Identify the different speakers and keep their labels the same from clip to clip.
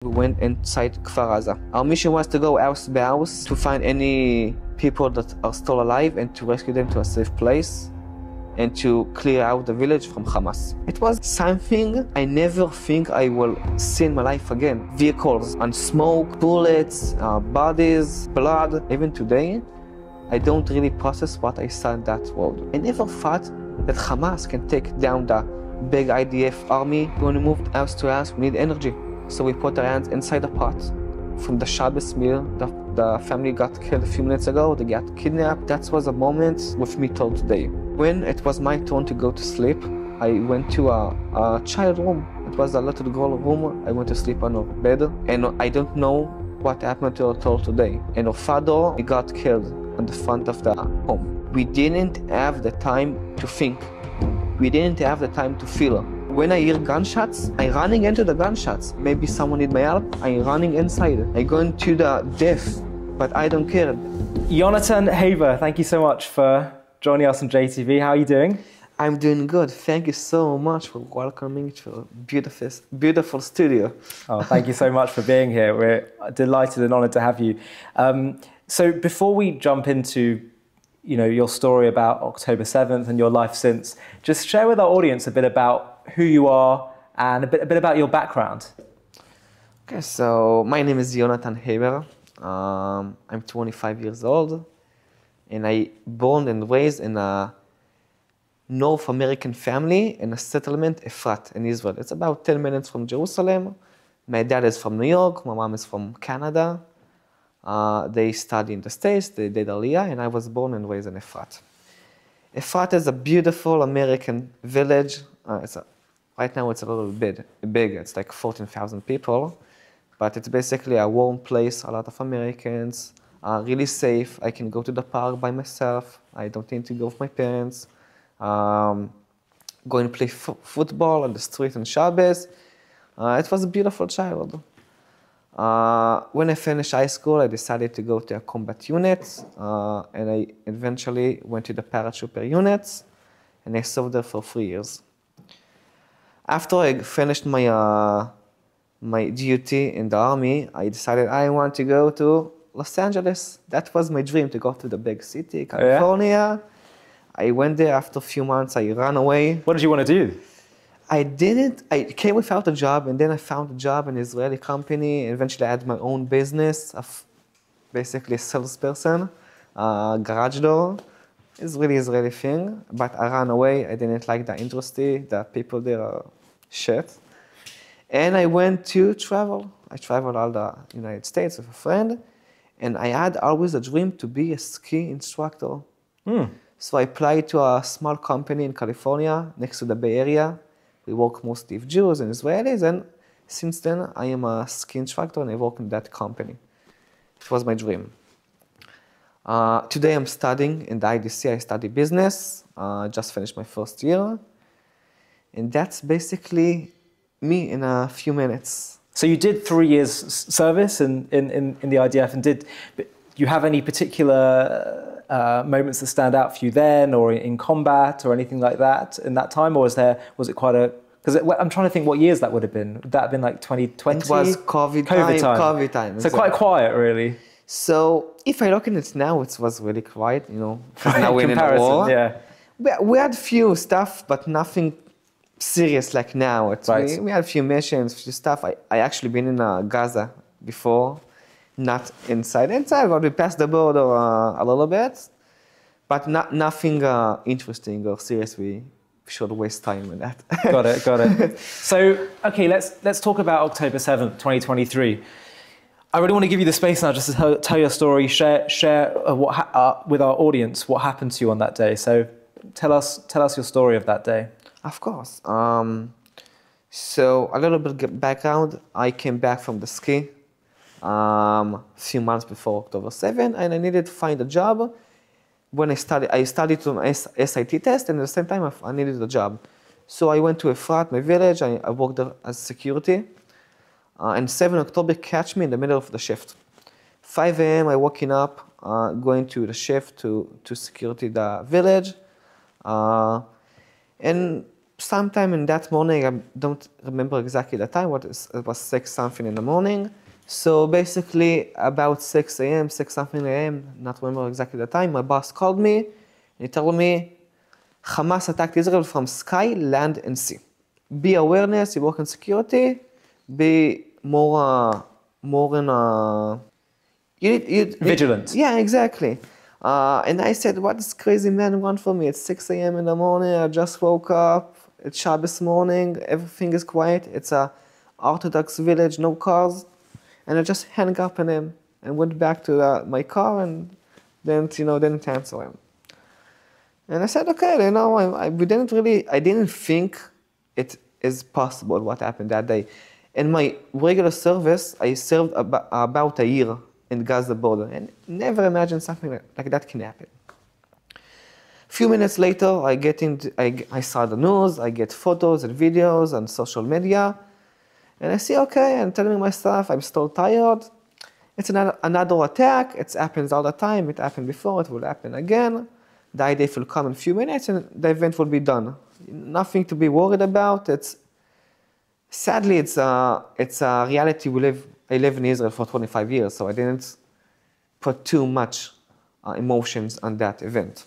Speaker 1: We went inside Kfar Aza. Our mission was to go house by house to find any people that are still alive and to rescue them to a safe place and to clear out the village from Hamas. It was something I never think I will see in my life again. Vehicles and smoke, bullets, bodies, blood. Even today, I don't really process what I saw in that world. I never thought that Hamas can take down the big IDF army. When we moved house to house, we need energy. So we put our hands inside the pot. From the Shabbos meal, the family got killed a few minutes ago, they got kidnapped. That was a moment with me till today. When it was my turn to go to sleep, I went to a child room. It was a little girl room. I went to sleep on her bed, and I don't know what happened to her till today. And her father, he got killed on the front of the home. We didn't have the time to think. We didn't have the time to feel. When I hear gunshots, I'm running into the gunshots. Maybe someone need my help, I'm running inside. I go into the death, but I don't care.
Speaker 2: Yonatan Haber, thank you so much for joining us on JTV. How are you doing?
Speaker 1: I'm doing good. Thank you so much for welcoming to a beautiful studio.
Speaker 2: Oh, thank you so much for being here. We're delighted and honoured to have you. So before we jump into your story about October 7th and your life since, just share with our audience a bit about who you are and a bit about your background.
Speaker 1: Okay, so my name is Yonatan Haber. I'm 25 years old, and I born and raised in a North American family in a settlement, Efrat, in Israel. It's about 10 minutes from Jerusalem. My dad is from New York, my mom is from Canada. They studied in the States, they did Aliyah, and I was born and raised in Efrat. Efrat is a beautiful American village. Right now it's a little bit big, it's like 14,000 people, but it's basically a warm place, a lot of Americans, really safe. I can go to the park by myself, I don't need to go with my parents. Go and play football on the street on Shabbos. It was a beautiful childhood. When I finished high school, I decided to go to a combat unit, and I eventually went to the paratrooper units, and I served there for 3 years. After I finished my duty in the army, I decided I want to go to Los Angeles. That was my dream, to go to the big city, California. Oh, yeah? I went there. After a few months, I ran away.
Speaker 2: What did you want to do?
Speaker 1: I came without a job, and then I found a job in an Israeli company. And eventually, I had my own business of basically a salesperson, garage door. It's really Israeli thing, but I ran away. I didn't like the industry. The people there are shit. And I went to travel. I traveled all the United States with a friend, and I had always a dream to be a ski instructor. So I applied to a small company in California next to the Bay Area. We work mostly with Jews and Israelis, and since then I am a ski instructor and I work in that company. It was my dream. Today I'm studying in the IDC. I study business. Just finished my first year. And that's basically me in a few minutes.
Speaker 2: So you did 3 years service in the IDF, and did you have any particular moments that stand out for you then, or in combat, or anything like that in that time, or was it quite a? Because I'm trying to think what years that would have been. Would that have been like 2020?
Speaker 1: It was COVID time.
Speaker 2: So quite quiet, really.
Speaker 1: So if I look at it now, it was really quiet, Now we're in a war.
Speaker 2: Yeah.
Speaker 1: We had few stuff, but nothing serious like now.
Speaker 2: Right.
Speaker 1: We had a few missions, few stuff. I actually been in Gaza before. Not inside, but we passed the border a little bit, but nothing interesting or serious. We should waste time on that.
Speaker 2: Got it. So, okay, let's talk about October 7th, 2023. I really want to give you the space now just to tell your story, share with our audience what happened to you on that day. So, tell us your story of that day.
Speaker 1: Of course. So a little bit of background. I came back from the ski. A few months before October 7, and I needed to find a job. When I studied to an SIT test, and at the same time I needed a job. So I went to Efrat, my village. I worked there as security. And 7 October catch me in the middle of the shift. 5 a.m. I waking up, going to the shift to security the village. And sometime in that morning, I don't remember exactly the time, it was 6 something in the morning. So basically about 6 a.m., 6 something a.m., not remember exactly the time, my boss called me and he told me, Hamas attacked Israel from sky, land, and sea. Be awareness, you work in security, be more in
Speaker 2: Vigilant.
Speaker 1: Yeah, exactly. And I said, what this crazy man want from me? It's 6 a.m. in the morning, I just woke up, it's Shabbos morning, everything is quiet, it's a Orthodox village, no cars. And I just hung up on him and went back to my car and didn't answer him. And I said, okay, I didn't think it is possible what happened that day. In my regular service, I served about a year in Gaza border and never imagined something like that can happen. A few minutes later, I saw the news, I get photos and videos on social media, and I see, okay, I'm telling myself, I'm still tired. It's another attack, it happens all the time, it happened before, it will happen again. The IDF will come in a few minutes and the event will be done. Nothing to be worried about. Sadly, it's a reality I live in Israel for 25 years, so I didn't put too much emotions on that event.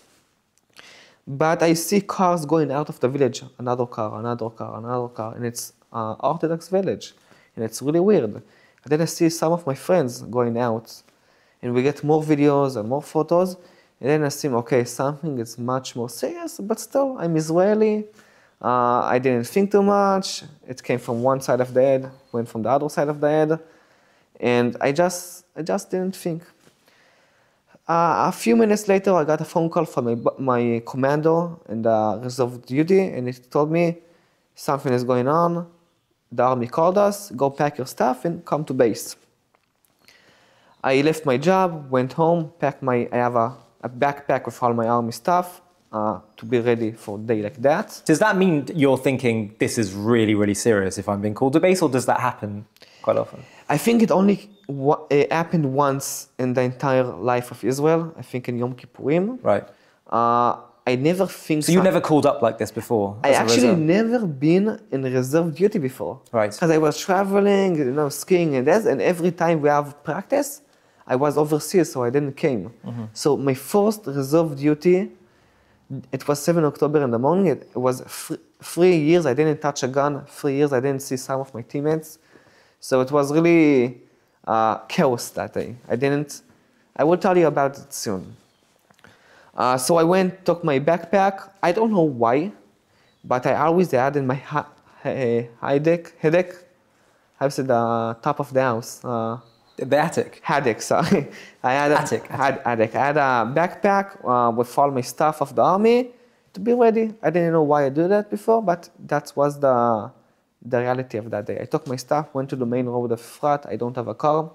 Speaker 1: But I see cars going out of the village, another car, and it's an Orthodox village, and it's really weird. And then I see some of my friends going out, and we get more videos and more photos, and then I see, okay, something is much more serious, but still, I'm Israeli. I didn't think too much. It came from one side of the head, went from the other side of the head, and I just didn't think. A few minutes later, I got a phone call from my commander in the reserve duty, and he told me something is going on. The army called us, go pack your stuff and come to base. I left my job, went home, I have a backpack with all my army stuff to be ready for a day like that.
Speaker 2: Does that mean you're thinking this is really, really serious if I'm being called to base, or does that happen quite often?
Speaker 1: I think it only happened once in the entire life of Israel, I think in Yom Kippurim.
Speaker 2: Right.
Speaker 1: I never think...
Speaker 2: So you never called up like this before?
Speaker 1: I actually never been in reserve duty before.
Speaker 2: Right.
Speaker 1: Because I was traveling, skiing and that, and every time we have practice, I was overseas, so I didn't came. Mm-hmm. So my first reserve duty, it was 7 October in the morning. It was 3 years I didn't touch a gun. 3 years I didn't see some of my teammates. So it was really chaos that day. I will tell you about it soon. So I went, took my backpack. I don't know why, but I always had in my headache. How is it, the top of the house?
Speaker 2: The attic.
Speaker 1: Attic, sorry. I had a backpack with all my stuff of the army to be ready. I didn't know why I did that before, but that was the reality of that day. I took my stuff, went to the main road of Efrat. I don't have a car.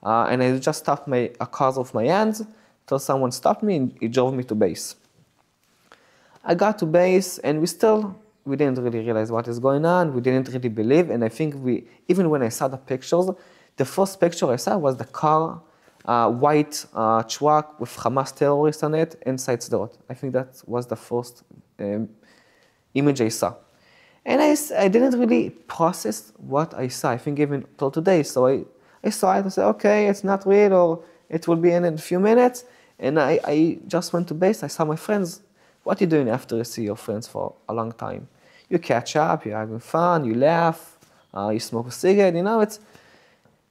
Speaker 1: And I just stopped a car with my hands till someone stopped me and he drove me to base. I got to base and we didn't really realize what is going on. We didn't really believe. And I think even when I saw the pictures, the first picture I saw was the car, white truck with Hamas terrorists on it inside Sderot. I think that was the first image I saw. And I didn't really process what I saw, I think even till today. So I saw it and said, okay, it's not real, or it will be in a few minutes. And I just went to base, I saw my friends. What are you doing after you see your friends for a long time? You catch up, you're having fun, you laugh, you smoke a cigarette,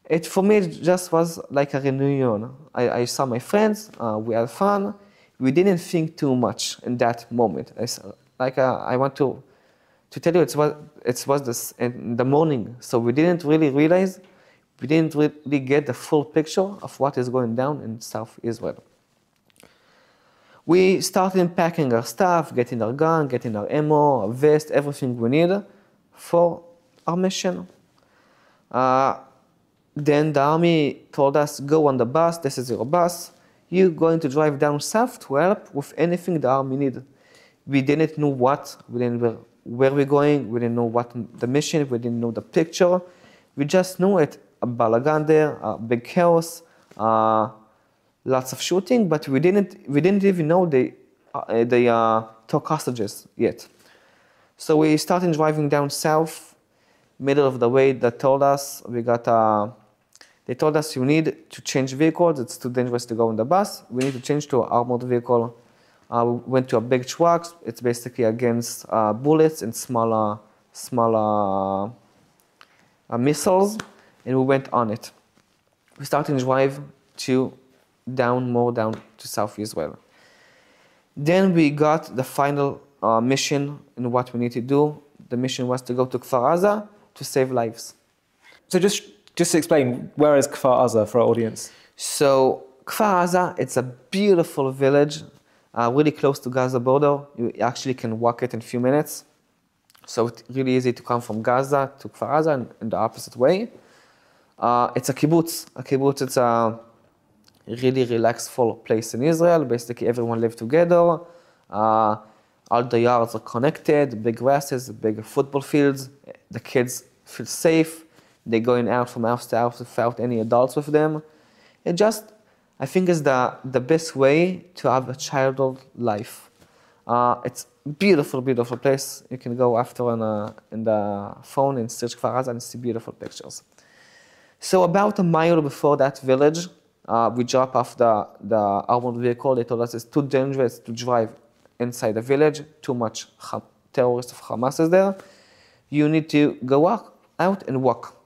Speaker 1: It for me, it just was like a reunion. I saw my friends, we had fun. We didn't think too much in that moment. I want to tell you, it was this in the morning, so we didn't really realize, we didn't really get the full picture of what is going down in South Israel. We started packing our stuff, getting our gun, getting our ammo, our vest, everything we need for our mission. Then the army told us, go on the bus, this is your bus. You're going to drive down south to help with anything the army needed. We didn't know what, we didn't know where we're going, we didn't know what the mission, we didn't know the picture. We just knew it, a balagan there, a big chaos, lots of shooting, but we didn't even know they took hostages yet. So we started driving down south, middle of the way. They told us you need to change vehicles. It's too dangerous to go on the bus. We need to change to an armored vehicle. We went to a big truck. It's basically against bullets and smaller missiles, and we went on it. We started to drive more down to South Israel. Then we got the final mission in what we need to do. The mission was to go to Kfar Aza to save lives.
Speaker 2: So just to explain, where is Kfar Aza for our audience?
Speaker 1: So Kfar Aza, it's a beautiful village, really close to Gaza border. You actually can walk it in a few minutes. So it's really easy to come from Gaza to Kfar Aza in the opposite way. It's a kibbutz. A kibbutz, it's a really relaxful place in Israel. Basically, everyone lives together. All the yards are connected, big grasses, big football fields. The kids feel safe. They're going out from house to house without any adults with them. It just, I think, is the best way to have a childhood life. It's beautiful, beautiful place. You can go after in the phone and search Kfar Aza and see beautiful pictures. So about a mile before that village, we dropped off the armored vehicle. They told us it's too dangerous to drive inside the village. Too much terrorists of Hamas is there. You need to go out and walk.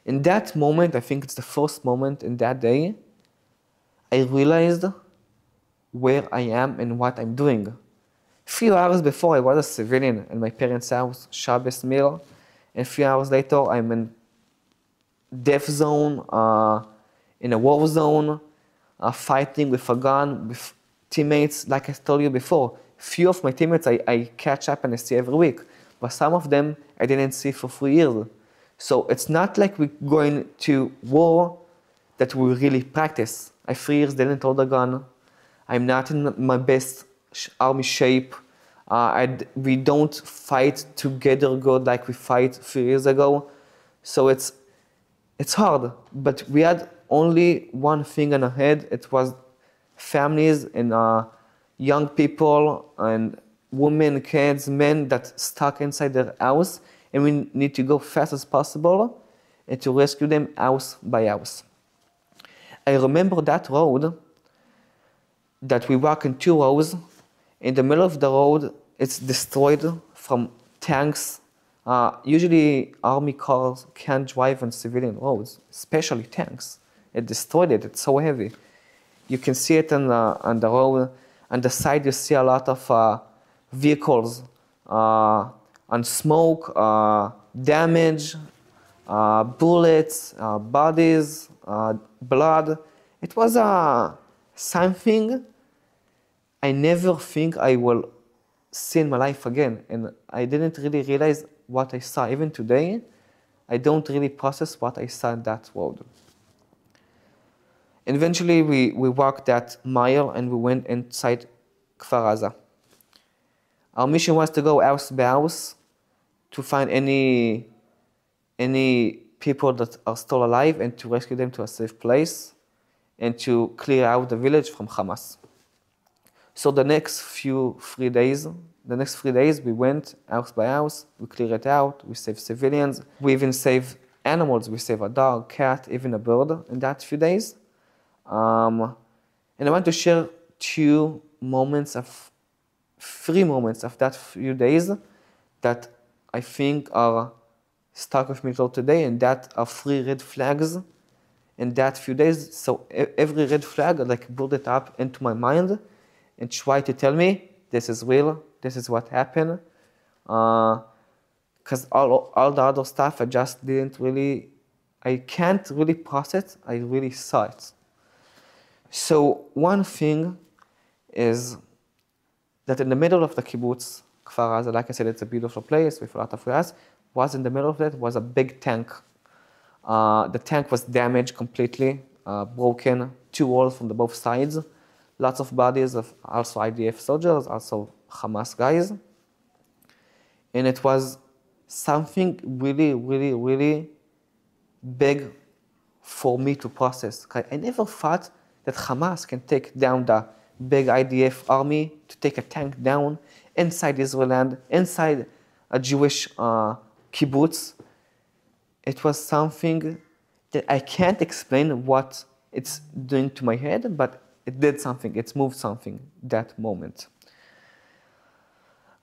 Speaker 1: In that moment, I think it's the first moment in that day, I realized where I am and what I'm doing. A few hours before, I was a civilian in my parents' house, Shabbos meal. And a few hours later, I'm in death zone, in a war zone, fighting with a gun, with teammates. Like I told you before, few of my teammates I catch up and I see every week. But some of them I didn't see for 3 years. So it's not like we're going to war that we really practice. I 3 years didn't hold a gun. I'm not in my best army shape. We don't fight together good like we fight 3 years ago. So it's hard, but we had only one thing in our head. It was families and young people and women, kids, men that stuck inside their house, and we need to go fast as possible and to rescue them house by house. I remember that road that we walk in 2 rows. In the middle of the road, it's destroyed from tanks. Usually army cars can't drive on civilian roads, especially tanks. It destroyed it, it's so heavy. You can see it on the road. On the side you see a lot of vehicles, and smoke, damage, bullets, bodies, blood. It was something I never think I will see in my life again. And I didn't really realize what I saw. Even today, I don't really process what I saw in that road. Eventually, we walked that mile and we went inside Kfar Aza. Our mission was to go house by house to find any people that are still alive and to rescue them to a safe place and to clear out the village from Hamas. So the next 3 days, we went house by house, we cleared it out, we saved civilians, we even saved animals. We saved a dog, cat, even a bird in that few days. And I want to share 3 moments of that few days that I think are stuck with me till today, and that are 3 red flags in that few days. So every red flag, I build it up into my mind and try to tell me this is real, this is what happened. Because all the other stuff I just I can't really process it, I really saw it. So one thing is that in the middle of the kibbutz, Kfar Aza, like I said, it's a beautiful place with a lot of grass, was in the middle of it was a big tank. The tank was damaged completely, broken, 2 walls from both sides, lots of bodies of also IDF soldiers, also Hamas guys. And it was something really, really, really big for me to process. I never thought that Hamas can take down the big IDF army to take a tank down inside Israel land, inside a Jewish kibbutz. It was something that I can't explain what it's doing to my head, but it did something, it moved something that moment.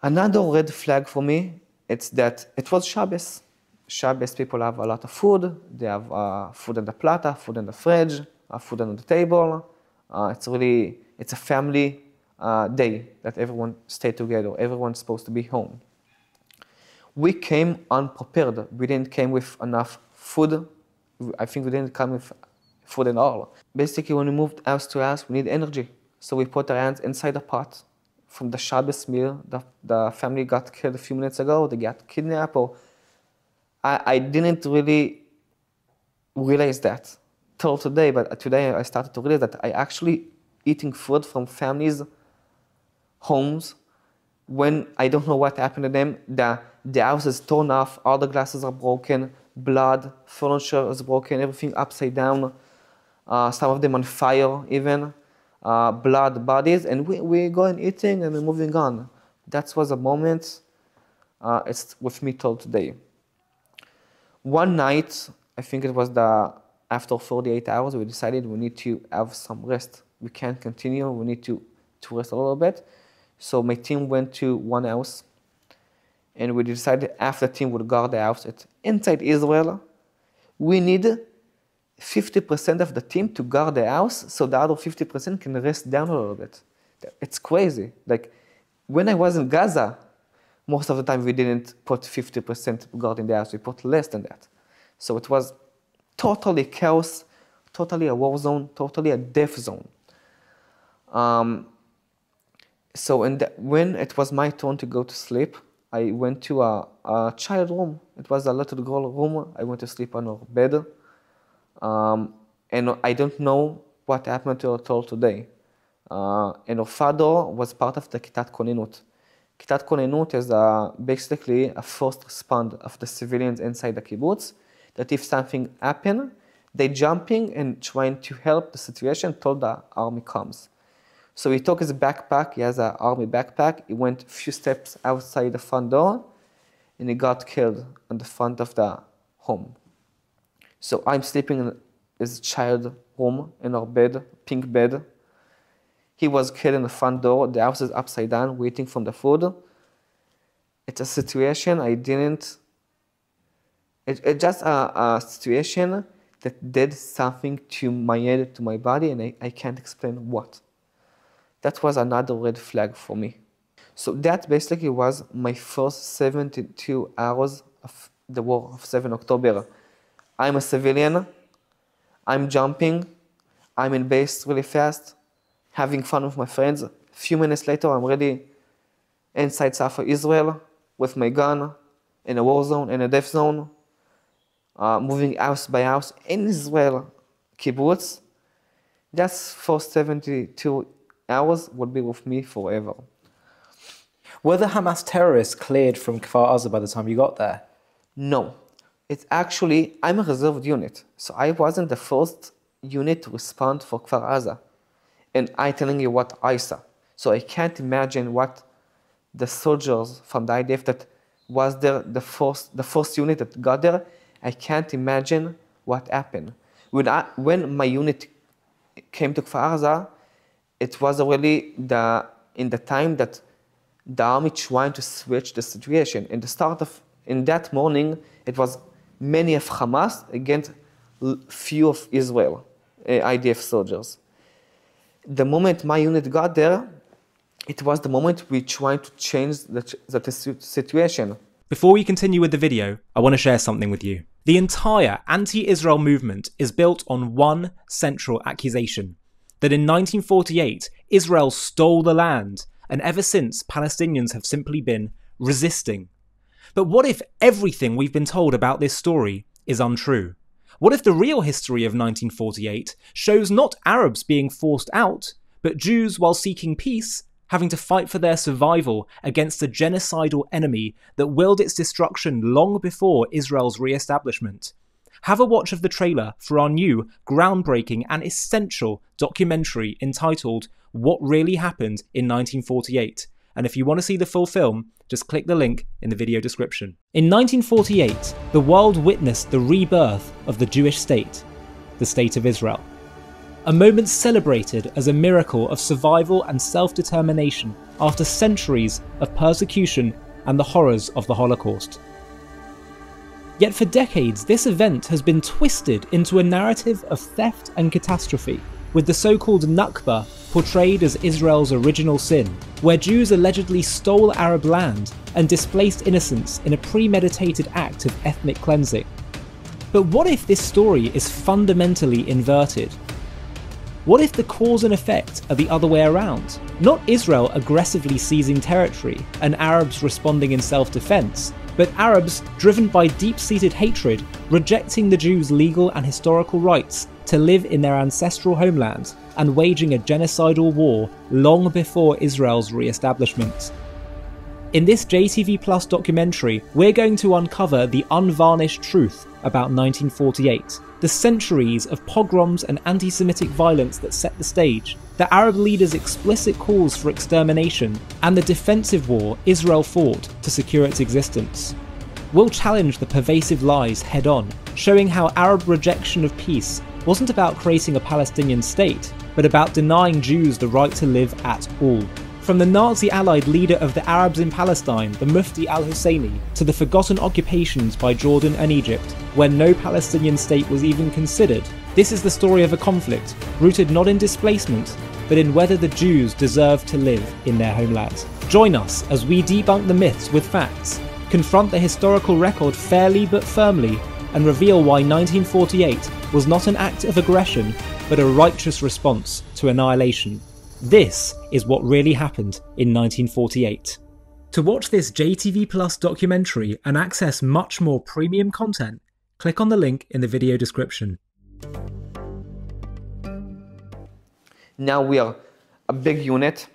Speaker 1: Another red flag for me, it's that it was Shabbos. Shabbos people have a lot of food, they have food in the plata, food in the fridge, food on the table. It's a family day that everyone stay together, everyone's supposed to be home. We came unprepared, we didn't come with enough food. I think we didn't come with food at all. Basically, when we moved house to house, we need energy. So we put our hands inside the pot. From the Shabbos meal, the family got killed a few minutes ago, they got kidnapped, or I didn't really realize that till today, but today I started to realize that I actually eating food from families' homes when I don't know what happened to them. The house is torn off, all the glasses are broken, blood, furniture is broken, everything upside down, some of them on fire even, blood, bodies, and we go and eating and we're moving on. That was a moment, it's with me till today. One night, I think it was after 48 hours, we decided we need to have some rest. We can't continue, we need to rest a little bit. So my team went to one house, and we decided after the team would guard the house inside Israel, we need 50% of the team to guard the house so the other 50% can rest down a little bit. It's crazy. Like, when I was in Gaza, most of the time we didn't put 50% guarding the house, we put less than that. So it was totally chaos, totally a war zone, totally a death zone. So when it was my turn to go to sleep, I went to a child room. It was a little girl room. I went to sleep on her bed. And I don't know what happened to her till today. And her father was part of the Kitat Konenut. Kitat Konenut is basically a first respond of the civilians inside the kibbutz, that if something happens, they jumping and trying to help the situation till the army comes. So he took his backpack, he has an army backpack, he went a few steps outside the front door, and he got killed on the front of the home. So I'm sleeping in his child room, in our bed, pink bed. He was killed in the front door, the house is upside down, waiting for the food. It's a situation I didn't... It's just a situation that did something to my head, to my body, and I can't explain what. That was another red flag for me. So that basically was my first 72 hours of the war of 7 October. I'm a civilian, I'm jumping, I'm in base really fast, having fun with my friends. A few minutes later, I'm already inside south of Israel with my gun, in a war zone, in a death zone, moving house by house in Israel kibbutz. That's for 72 hours would be with me forever.
Speaker 2: Were the Hamas terrorists cleared from Kfar Aza by the time you got there?
Speaker 1: No. It's actually, I'm a reserved unit, so I wasn't the first unit to respond for Kfar Aza. And I'm telling you what I saw. So I can't imagine what the soldiers from the IDF that was there, the first unit that got there, I can't imagine what happened. When my unit came to Kfar Aza, it was already in the time that the army trying to switch the situation. In that morning, it was many of Hamas against few of Israel, IDF soldiers. The moment my unit got there, it was the moment we tried to change the situation.
Speaker 3: Before we continue with the video, I want to share something with you. The entire anti-Israel movement is built on one central accusation: that in 1948, Israel stole the land, and ever since, Palestinians have simply been resisting. But what if everything we've been told about this story is untrue? What if the real history of 1948 shows not Arabs being forced out, but Jews, while seeking peace, having to fight for their survival against a genocidal enemy that willed its destruction long before Israel's re-establishment? Have a watch of the trailer for our new, groundbreaking and essential documentary entitled what really happened in 1948. And if you want to see the full film, just click the link in the video description. In 1948, the world witnessed the rebirth of the Jewish state, the State of Israel. A moment celebrated as a miracle of survival and self-determination after centuries of persecution and the horrors of the Holocaust. Yet for decades, this event has been twisted into a narrative of theft and catastrophe, with the so-called Nakba portrayed as Israel's original sin, where Jews allegedly stole Arab land and displaced innocents in a premeditated act of ethnic cleansing. But what if this story is fundamentally inverted? What if the cause and effect are the other way around? Not Israel aggressively seizing territory and Arabs responding in self-defense, but Arabs, driven by deep-seated hatred, rejecting the Jews' legal and historical rights to live in their ancestral homeland and waging a genocidal war long before Israel's re-establishment. In this JTV Plus documentary, we're going to uncover the unvarnished truth about 1948, the centuries of pogroms and anti-Semitic violence that set the stage, the Arab leaders' explicit calls for extermination, and the defensive war Israel fought to secure its existence. We'll challenge the pervasive lies head-on, showing how Arab rejection of peace wasn't about creating a Palestinian state, but about denying Jews the right to live at all. From the Nazi-allied leader of the Arabs in Palestine, the Mufti al-Husseini, to the forgotten occupations by Jordan and Egypt, when no Palestinian state was even considered, this is the story of a conflict rooted not in displacement, but in whether the Jews deserve to live in their homeland. Join us as we debunk the myths with facts, confront the historical record fairly but firmly, and reveal why 1948 was not an act of aggression, but a righteous response to annihilation. This is what really happened in 1948. To watch this JTV Plus documentary and access much more premium content, click on the link in the video description.
Speaker 1: Now we are a big unit,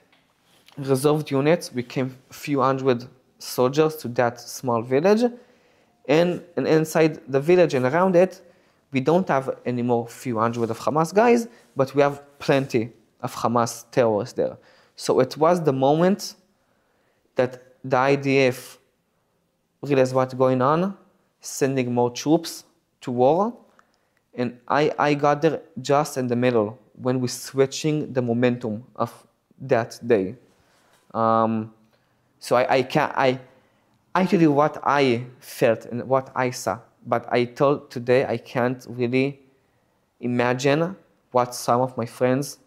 Speaker 1: reserved unit. We came a few hundred soldiers to that small village, and inside the village and around it, we don't have any more few hundred of Hamas guys, but we have plenty of Hamas terrorists there. So it was the moment that the IDF realized what's going on, sending more troops to war, and I got there just in the middle when we're switching the momentum of that day. So I tell you what I felt and what I saw, but I told today I can't really imagine what some of my friends,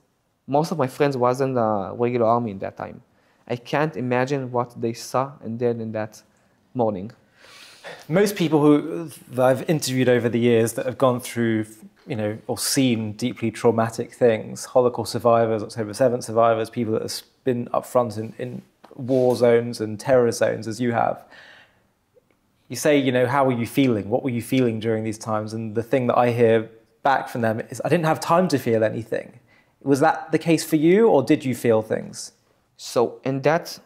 Speaker 1: most of my friends wasn't the regular army in that time. I can't imagine what they saw and did in that morning.
Speaker 2: Most people that I've interviewed over the years that have gone through, or seen deeply traumatic things, Holocaust survivors, October 7th survivors, people that have been up front in war zones and terror zones as you have, you say, how were you feeling? What were you feeling during these times? And the thing that I hear back from them is, I didn't have time to feel anything. Was that the case for you, or did you feel things?
Speaker 1: So in that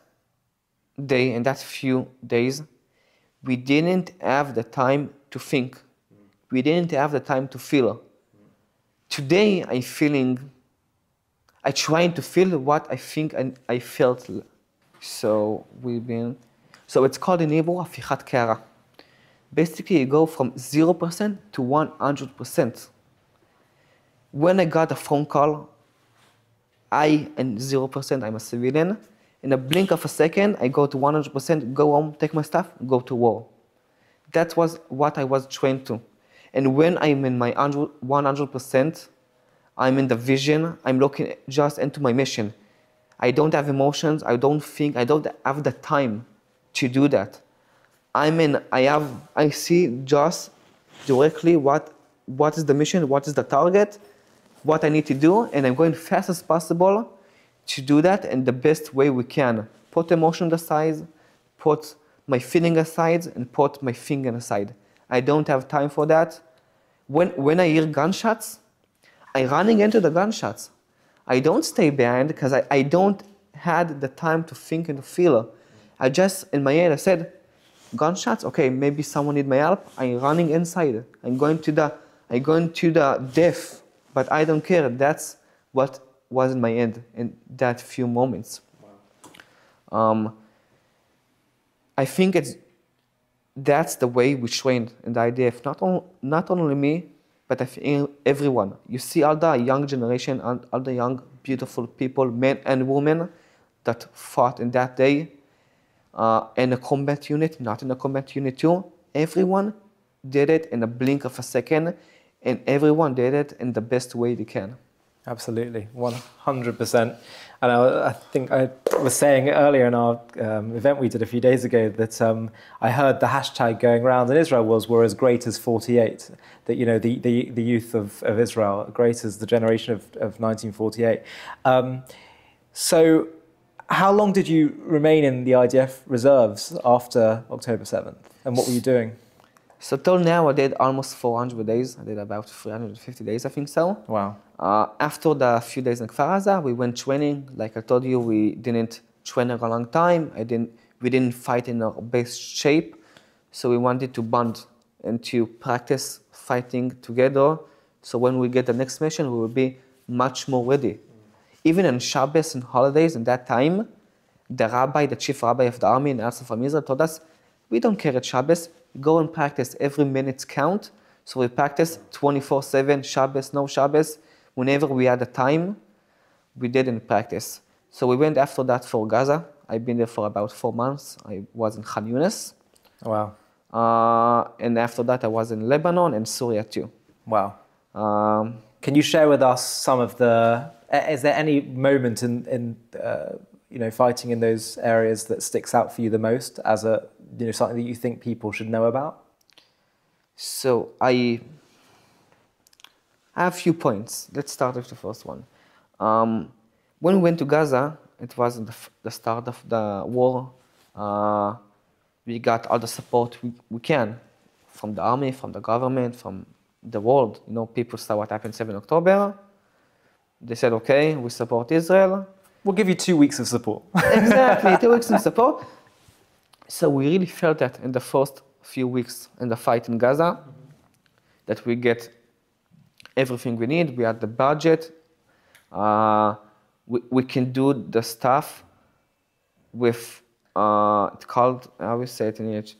Speaker 1: day, in that few days, we didn't have the time to think. We didn't have the time to feel. Today, I'm trying to feel what I think and I felt. So it's called in Hebrew, הפיכת קערה. Basically, you go from 0% to 100%. When I got a phone call, and 0%, I'm a civilian. In a blink of a second, I go to 100%, go home, take my stuff, go to war. That was what I was trained to. And when I'm in my 100%, I'm in the vision, I'm looking just into my mission. I don't have emotions, I don't think, I don't have the time to do that. I see just directly what is the mission, what is the target, what I need to do, and I'm going fast as possible to do that in the best way we can. Put emotion aside, put my feeling aside, and put my finger aside. I don't have time for that. When I hear gunshots, I'm running into the gunshots. I don't stay behind because I don't had the time to think and to feel. I just, in my head, I said, gunshots, okay, maybe someone need my help. I'm running inside. I'm going to the death. But I don't care. That's what was in my hand in that few moments. I think that's the way we trained in the IDF. Not only me, but I think everyone. You see all the young generation, all the young, beautiful people, men and women that fought in that day in a combat unit, not in a combat unit too. Everyone did it in a blink of a second, and everyone did it in the best way they can.
Speaker 2: Absolutely, 100%. And I think I was saying earlier in our event we did a few days ago that I heard the hashtag going around in Israel was "We're as great as 48." That, you know, the youth of Israel, great as the generation of 1948. So how long did you remain in the IDF reserves after October 7th? And what were you doing?
Speaker 1: So till now, I did almost 400 days. I did about 350 days, I think so.
Speaker 2: Wow.
Speaker 1: After the few days in Kfar Aza, we went training. Like I told you, we didn't train a long time. We didn't fight in our best shape. So we wanted to bond and to practice fighting together. So when we get the next mission, we will be much more ready. Even on Shabbos and holidays in that time, the chief rabbi of the army and also from Israel told us, we don't care at Shabbos, go and practice, every minute count. So we practice 24/7, Shabbos, no Shabbos. Whenever we had the time, we did in practice. So we went after that for Gaza. I've been there for about 4 months. I was in Khan Yunis.
Speaker 2: Wow.
Speaker 1: And after that, I was in Lebanon and Syria too.
Speaker 2: Wow. Can you share with us some of the? Is there any moment in fighting in those areas that sticks out for you the most as something that you think people should know about?
Speaker 1: So I have a few points. Let's start with the first one. When we went to Gaza, it was the start of the war. We got all the support we can from the army, from the government, from the world. You know, people saw what happened 7 October. They said, okay, we support Israel.
Speaker 2: We'll give you 2 weeks of support.
Speaker 1: Exactly, 2 weeks of support. So we really felt that in the first few weeks in the fight in Gaza, that we get everything we need. We had the budget. We can do the stuff with, it's called, I always say it in English.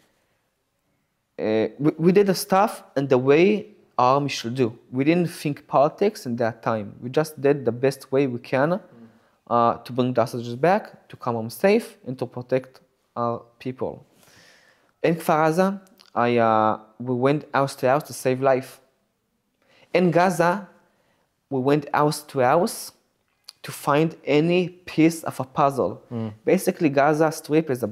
Speaker 1: We did the stuff in the way our army should do. We didn't think politics in that time. We just did the best way we can to bring the hostages back, to come home safe, and to protect our people. In Kfar Aza, we went house to house to save life. In Gaza, we went house to house to find any piece of a puzzle. Basically, Gaza Strip is a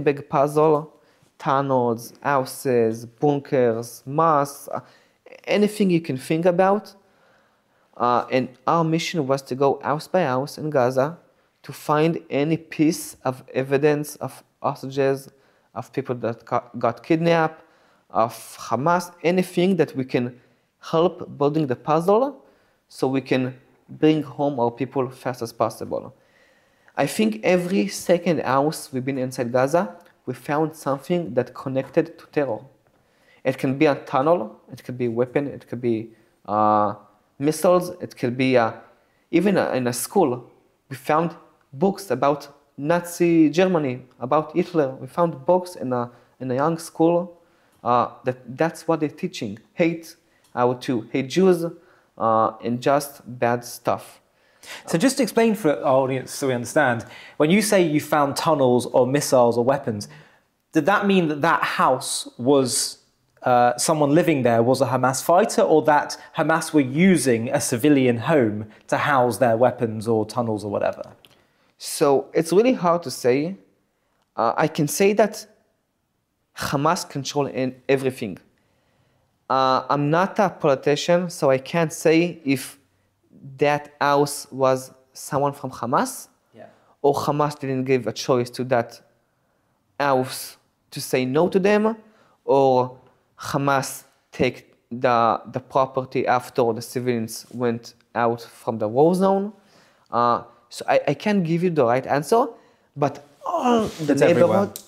Speaker 1: big puzzle. Tunnels, houses, bunkers, mosques, anything you can think about. And our mission was to go house by house in Gaza to find any piece of evidence of hostages, of people that got kidnapped, of Hamas, anything that we can help building the puzzle so we can bring home our people fast as possible. I think every second house we've been inside Gaza, we found something that connected to terror. It can be a tunnel, it could be a weapon, it could be missiles, it could be even in a school. We found books about Nazi Germany, about Hitler. We found books in a young school that's what they're teaching. Hate, how to hate Jews, and just bad stuff.
Speaker 2: So just explain for our audience so we understand, when you say you found tunnels or missiles or weapons, did that mean that that house was someone living there was a Hamas fighter, or that Hamas were using a civilian home to house their weapons or tunnels or whatever?
Speaker 1: So it's really hard to say. I can say that Hamas control everything. I'm not a politician, so I can't say if that house was someone from Hamas, or Hamas didn't give a choice to that house to say no to them, or Hamas take the property after the civilians went out from the war zone. So I can't give you the right answer, but all the neighborhood,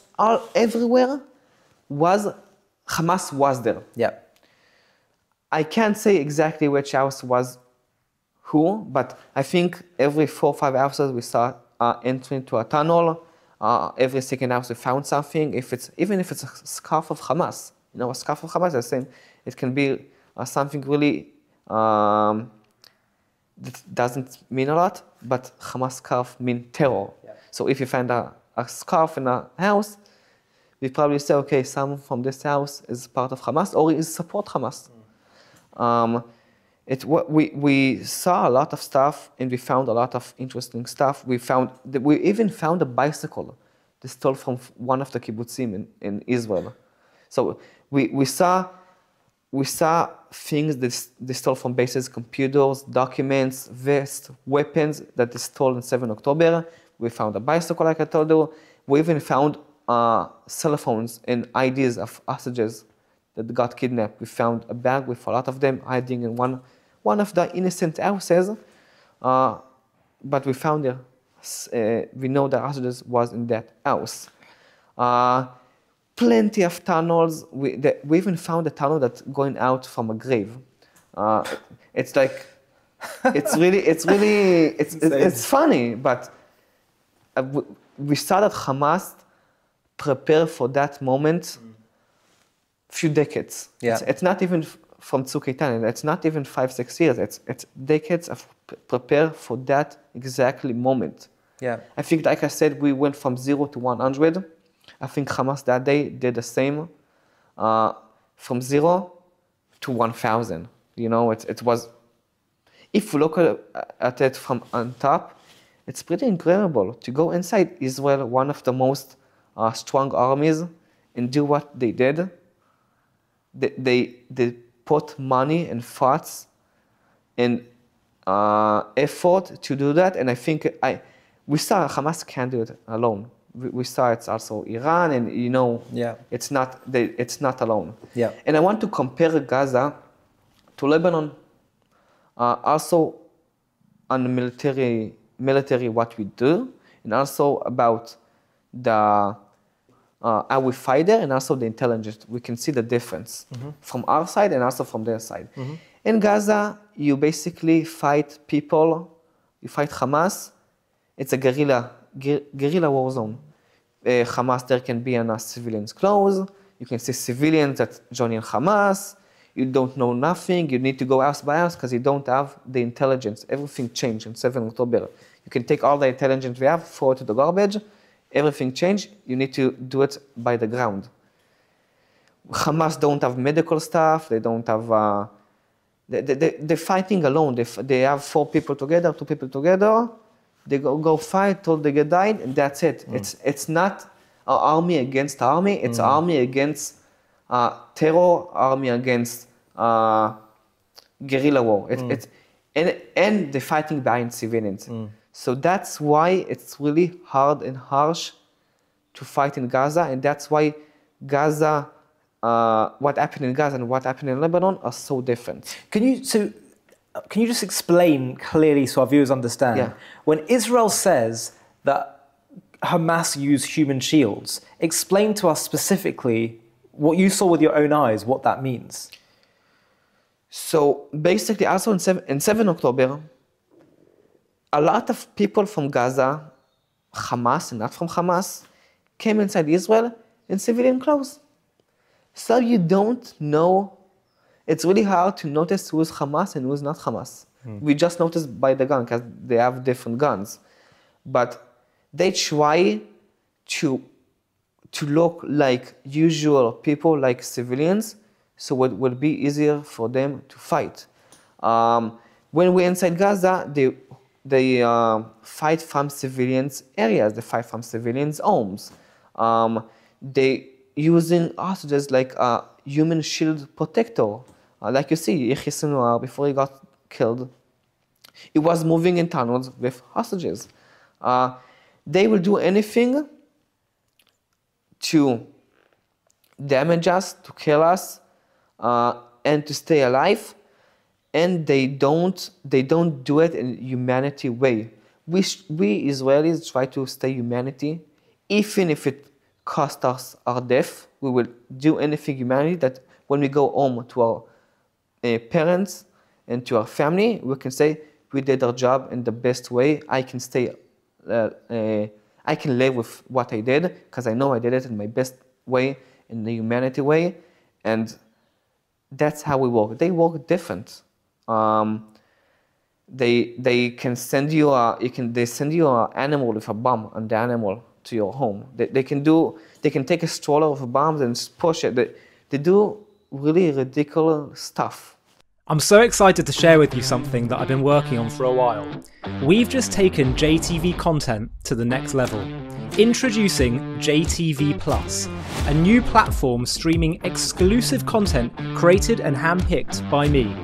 Speaker 1: everywhere Hamas was there.
Speaker 2: Yeah.
Speaker 1: I can't say exactly which house was who, but I think every 4 or 5 houses we saw entering to a tunnel. Every second house we found something. Even if it's a scarf of Hamas, a scarf of Hamas, I'm saying it can be something really that doesn't mean a lot, but Hamas scarf mean terror. Yeah. So if you find a scarf in a house, we probably say, okay, someone from this house is part of Hamas or is support Hamas. We saw a lot of stuff and we found a lot of interesting stuff. We even found a bicycle they stole from one of the kibbutzim in Israel. So we saw things that they stole from bases, computers, documents, vests, weapons that they stole on 7 October. We found a bicycle, like I told you. We even found cell phones and IDs of hostages that got kidnapped. We found a bag with a lot of them hiding in one of the innocent houses, but we found we know the hostages was in that house. Plenty of tunnels. We even found a tunnel that's going out from a grave. It's funny, but we saw that Hamas prepare for that moment few decades.
Speaker 2: Yeah.
Speaker 1: It's not even from Tzuk Eitan, it's not even 5-6 years. It's decades of prepare for that exactly moment.
Speaker 2: Yeah.
Speaker 1: I think, like I said, we went from 0 to 100. I think Hamas that day did the same, from 0 to 1,000. It was. If you look at it from on top, it's pretty incredible to go inside Israel, one of the most strong armies, and do what they did. They put money and thoughts and effort to do that, and I think we saw Hamas can't do it alone. We saw it's also Iran, and it's not alone.
Speaker 2: Yeah.
Speaker 1: And I want to compare Gaza to Lebanon, also on the military what we do, and also about the how we fight there, and also the intelligence. We can see the difference from our side and also from their side. In Gaza, you basically fight people, you fight Hamas. It's a guerrilla war zone. Hamas there can be in civilians' clothes. You can see civilians that join in Hamas. You don't know nothing. You need to go house by house because you don't have the intelligence. Everything changed on 7 October. You can take all the intelligence we have, throw it to the garbage. Everything changed. You need to do it by the ground. Hamas don't have medical staff. They don't have. They're fighting alone. They have 4 people together, 2 people together. They go fight till they get died, and that's it. It's not an army against army. It's army against terror, army against guerrilla war. And they're fighting behind civilians. So that's why it's really hard and harsh to fight in Gaza, and that's why Gaza, what happened in Gaza and what happened in Lebanon are so different.
Speaker 2: Can you just explain clearly so our viewers understand?
Speaker 1: Yeah.
Speaker 2: When Israel says that Hamas used human shields, explain to us specifically what you saw with your own eyes, what that means.
Speaker 1: So basically, also in 7 October, a lot of people from Gaza, Hamas and not from Hamas, came inside Israel in civilian clothes. So you don't know. It's really hard to notice who is Hamas and who is not Hamas. We just notice by the gun because they have different guns. But they try to look like usual people, like civilians, so it will be easier for them to fight. When we're inside Gaza, they fight from civilians' areas. They fight from civilians' homes. They using hostages like a human shield protector. Like you see, Yahya Sinwar, before he got killed, he was moving in tunnels with hostages. They will do anything to damage us, to kill us, and to stay alive. And they don't do it in humanity way. We Israelis try to stay humanity, even if it costs us our death. We will do anything humanity that when we go home to our parents and to our family, we can say we did our job in the best way. I can stay, I can live with what I did because I know I did it in my best way, in the humanity way, and that's how we work. They work different. They can send you they send you an animal with a bomb on the animal to your home. They can take a stroller with bombs and just push it. They do really ridiculous stuff.
Speaker 3: I'm so excited to share with you something that I've been working on for a while. We've just taken JTV content to the next level. Introducing JTV Plus, a new platform streaming exclusive content created and handpicked by me.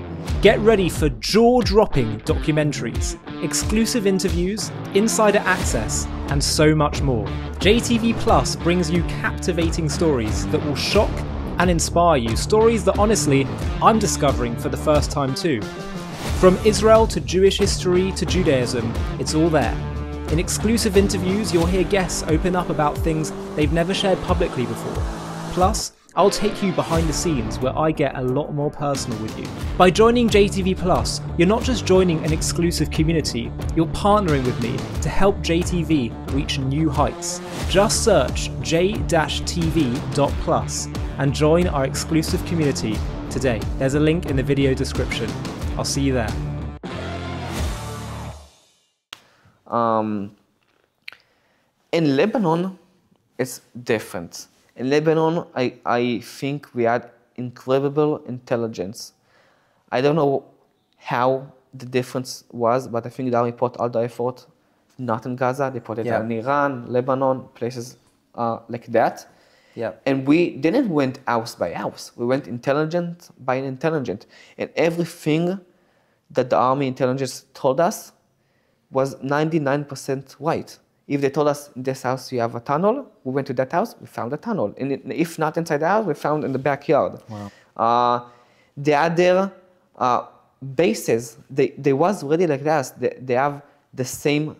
Speaker 3: Get ready for jaw-dropping documentaries, exclusive interviews, insider access, and so much more. JTV Plus brings you captivating stories that will shock and inspire you, stories that honestly I'm discovering for the first time too. From Israel to Jewish history to Judaism, it's all there. In exclusive interviews, you'll hear guests open up about things they've never shared publicly before. Plus, I'll take you behind the scenes where I get a lot more personal with you. By joining JTV Plus, you're not just joining an exclusive community, you're partnering with me to help JTV reach new heights. Just search j-tv.plus and join our exclusive community today. There's a link in the video description. I'll see you there.
Speaker 1: In Lebanon, it's different. In Lebanon, I think we had incredible intelligence. I don't know how the difference was, but I think the army put all the effort not in Gaza. They put it in Iran, Lebanon, places like that.
Speaker 2: Yeah.
Speaker 1: And we didn't went house by house. We went intelligent by intelligent. And everything that the army intelligence told us was 99% right. If they told us in this house you have a tunnel, we went to that house, we found a tunnel. And if not inside the house, we found in the backyard.
Speaker 2: Wow.
Speaker 1: The other bases, they was really like that. They have the same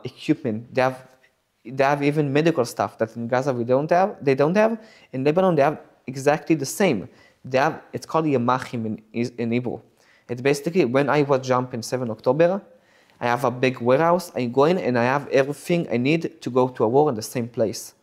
Speaker 1: equipment. They have even medical stuff that in Gaza they don't have. In Lebanon they have exactly the same. It's called Yamachim in Hebrew. It's basically when I was jumping 7 October, I have a big warehouse, I go in and I have everything I need to go to a war in the same place.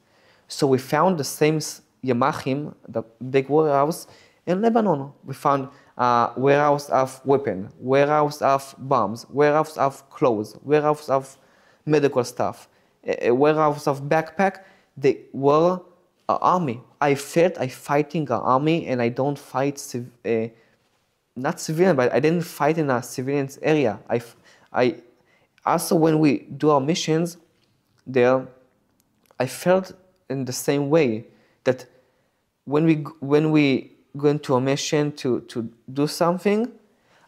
Speaker 1: So we found the same Yamachim, the big warehouse, in Lebanon. We found a warehouse of weapons, warehouse of bombs, warehouse of clothes, warehouse of medical stuff, a warehouse of backpack. They were an army. I felt I fighting an army and I don't fight, not civilian, but I didn't fight in a civilian area. I also, when we do our missions there, I felt in the same way that when we go into a mission to do something,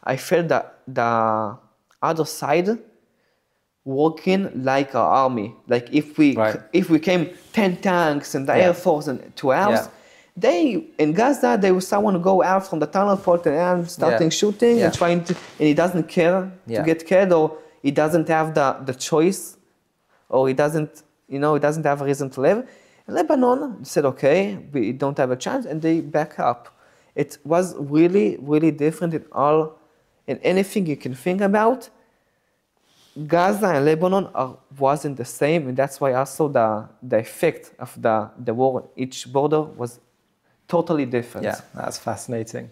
Speaker 1: I felt that the other side working like our army. Like if we came 10 tanks and the Air Force and to ours, in Gaza, there was someone who go out from the tunnel, point and starting shooting and trying to, and he doesn't care to get killed, or he doesn't have the choice, or he doesn't have a reason to live. In Lebanon, they said, okay, we don't have a chance, and they back up. It was really, really different in anything you can think about. Gaza and Lebanon wasn't the same, and that's why also the effect of the war on each border was totally different.
Speaker 2: Yeah, that's fascinating.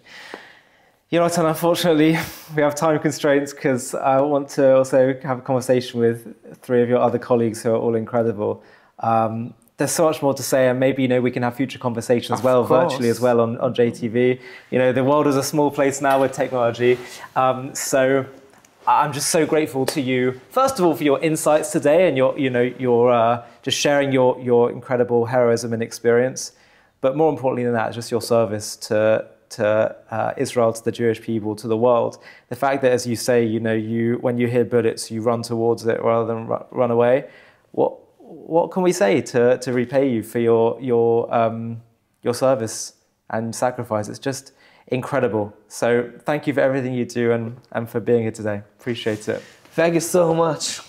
Speaker 2: Yonatan, unfortunately, we have time constraints because I want to also have a conversation with 3 of your other colleagues who are all incredible. There's so much more to say, and maybe we can have future conversations virtually as well on JTV. The world is a small place now with technology. So I'm just so grateful to you, first of all, for your insights today and your just sharing your incredible heroism and experience. But more importantly than that, just your service to Israel, to the Jewish people, to the world. The fact that, as you say, when you hear bullets, you run towards it rather than run away. What can we say to repay you for your service and sacrifice? It's just incredible. So thank you for everything you do and for being here today. Appreciate it.
Speaker 1: Thank you so much.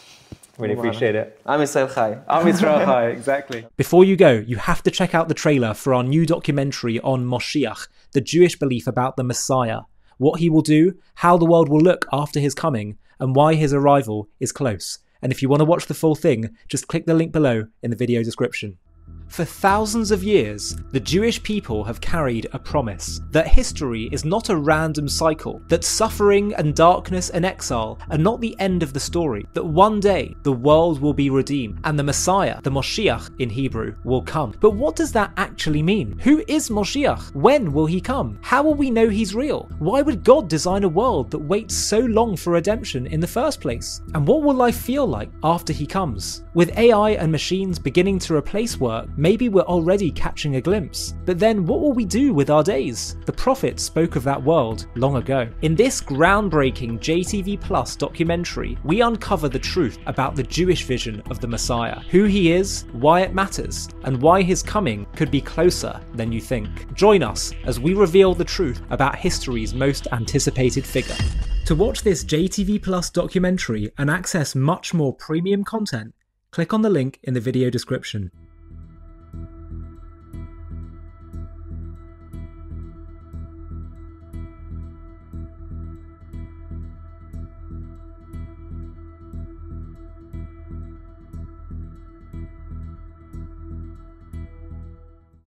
Speaker 2: Really appreciate it.
Speaker 1: Am Yisrael Chai.
Speaker 2: Am Yisrael Chai, exactly.
Speaker 3: Before you go, you have to check out the trailer for our new documentary on Moshiach, the Jewish belief about the Messiah, what he will do, how the world will look after his coming, and why his arrival is close. And if you want to watch the full thing, just click the link below in the video description. For thousands of years, the Jewish people have carried a promise that history is not a random cycle, that suffering and darkness and exile are not the end of the story, that one day the world will be redeemed and the Messiah, the Moshiach in Hebrew, will come. But what does that actually mean? Who is Moshiach? When will he come? How will we know he's real? Why would God design a world that waits so long for redemption in the first place? And what will life feel like after he comes? With AI and machines beginning to replace work, maybe we're already catching a glimpse. But then what will we do with our days? The prophets spoke of that world long ago. In this groundbreaking JTV Plus documentary, we uncover the truth about the Jewish vision of the Messiah, who he is, why it matters, and why his coming could be closer than you think. Join us as we reveal the truth about history's most anticipated figure. To watch this JTV Plus documentary and access much more premium content, click on the link in the video description.